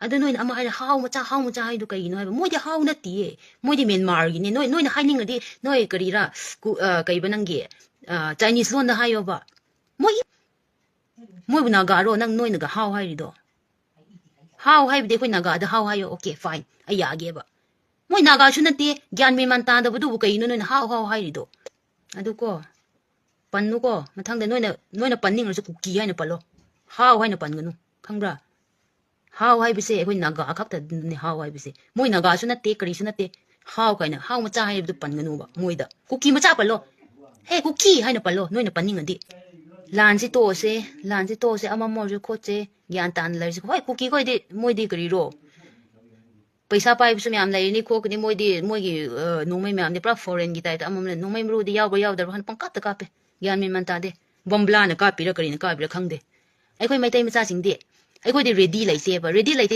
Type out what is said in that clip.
ꯑꯗꯣ ꯅꯣꯏꯅ ꯑꯃ ꯍꯥꯏꯔ ꯍꯥꯎ ꯃꯆꯥ ꯍꯥꯏꯗꯣ ꯀꯩꯒꯤꯅꯣ ꯍꯥꯏꯕ ꯃꯣꯏꯗꯤ ꯍꯥꯎ ꯅꯠꯇꯤꯌꯦ ꯃꯣꯏꯗꯤ ꯃꯦꯟꯃꯥꯔꯒꯤꯅꯦ ꯅꯣꯏꯅ ꯍꯥꯏꯅꯤꯡꯉꯗꯤ ꯅꯣꯏ ꯀꯔꯤꯔꯥ ꯀꯩꯕ ꯅꯪꯒꯤ ꯆꯥꯏꯅꯤꯁ ꯂꯣꯟꯗ ꯍꯥꯏꯌꯣꯕ ꯃꯣꯏꯕꯨ ꯅꯥꯒꯥꯔꯣ ꯅꯣꯏꯅꯒ ꯍꯥꯎ ꯍꯥꯏꯔꯤꯗꯣ ꯍꯥꯎ ꯍꯥꯏꯕꯗꯤ ꯑꯩꯈꯣꯏ ꯅꯥꯒꯥꯗ ꯍꯥꯎ ꯍꯥꯏꯌꯣ ꯑꯣꯀꯦ ꯐꯥꯏꯟ ꯑꯩ ꯌꯥꯒꯦꯕ ꯃꯣꯏ ꯅꯥꯒꯥꯁꯨ ꯅꯠꯇꯦ ꯒ꯭ꯌꯥꯟ ꯃꯦꯟꯃꯥꯟ ꯇꯥꯗꯕꯗꯨꯕꯨ ꯀꯩꯅꯣ ꯅꯣꯏꯅ ꯍꯥꯎ ꯍꯥꯏꯔꯤꯗꯣ ꯑꯗꯨꯀꯣ ꯄꯟꯅꯨꯀꯣ ꯃꯊꯪꯗ ꯅꯣꯏꯅ ꯄꯟꯅꯤꯡꯉꯁꯨ ꯀꯨꯀꯤ ꯍꯥꯏꯅ ꯄꯜꯂꯣ ꯍꯥꯎ ꯍꯥꯏꯅ ꯄꯟꯒꯅꯨ ꯈꯪꯕ꯭ꯔꯥ ꯍꯥꯎ ꯍꯥꯏꯕꯁꯦ ꯑꯩꯈꯣꯏ ꯅꯥꯒꯥ ꯈꯛꯇꯗꯅꯦ ꯍꯥꯎ ꯍꯥꯏꯕꯁꯦ ꯃꯣꯏ ꯅꯥꯒꯥꯁꯨ ꯅꯠꯇꯦ ꯀꯔꯤꯁꯨ ꯅꯠꯇꯦ ꯍꯥꯎ ꯀꯥꯏꯅ ꯍꯥꯎ ꯃꯆꯥ ꯍꯥꯏꯕꯗꯨ ꯄꯟꯒꯅꯨꯕ ꯃꯣꯏꯗ ꯀꯨꯀꯤ ꯃꯆꯥ ꯄꯜꯂꯣ ꯍꯦ ꯀꯨꯀꯤ ꯍꯥꯏꯅ ꯄꯜꯂꯣ ꯅꯣꯏꯅ ꯄꯟꯅꯤꯡꯉꯗꯤ ꯂꯥꯟꯁꯤ ꯇꯣꯛꯑꯁꯦ ꯑꯃꯃ ꯑꯣꯏꯔꯁꯨ ꯈꯣꯠꯁꯦ ꯒ꯭ꯌꯥꯟ ꯇꯥꯅ ꯂꯩꯔꯁꯤ ꯍꯣꯏ ꯀꯨꯀꯤ ꯈꯣꯏꯗꯤ ꯃꯣꯏꯗꯤ ꯀꯔꯤꯔꯣ ꯄꯩꯁꯥ ꯄꯥꯏꯕꯁꯨ ꯃꯌꯥꯝ ꯂꯩꯔꯤꯅꯤ ꯈꯣꯠꯀꯅꯤ ꯃꯣꯏꯗꯤ ꯃꯣꯏꯒꯤ ꯅꯣꯡꯃꯩ ꯃꯌꯥꯝꯗꯤ ꯄꯨꯔꯥ ꯐꯣꯔꯦꯟꯒꯤ ꯇꯥꯏꯞꯇ ꯑꯃꯃꯝꯅ ꯅꯣꯡꯃꯩ ꯃꯔꯨꯗꯤ ꯌꯥꯎꯕ꯭ꯔꯥ ꯌꯥꯎꯗꯕ꯭ꯔꯥ ꯍꯥꯟꯅ ꯄꯪꯀꯥꯞꯇ ꯀꯥꯞꯄꯦ ꯒ꯭ꯌꯥꯟ ꯃꯦꯟ ꯇꯥꯗꯦ ꯕꯣꯝꯕ꯭ꯂꯥꯅ ꯀꯥꯞꯄꯤꯔꯥ ꯀꯔꯤꯅ ꯀꯥꯞꯄꯤꯔꯥ ꯈꯪꯗꯦ ꯑꯩꯈꯣꯏ ꯃꯩꯇꯩ ꯃꯆꯥꯁꯤꯡꯗꯤ ꯑꯩꯈꯣꯏꯗꯤ ꯔꯦꯗꯤ ꯂꯩꯇꯦꯕ ꯔꯦꯗꯤ ꯂꯩꯇꯦ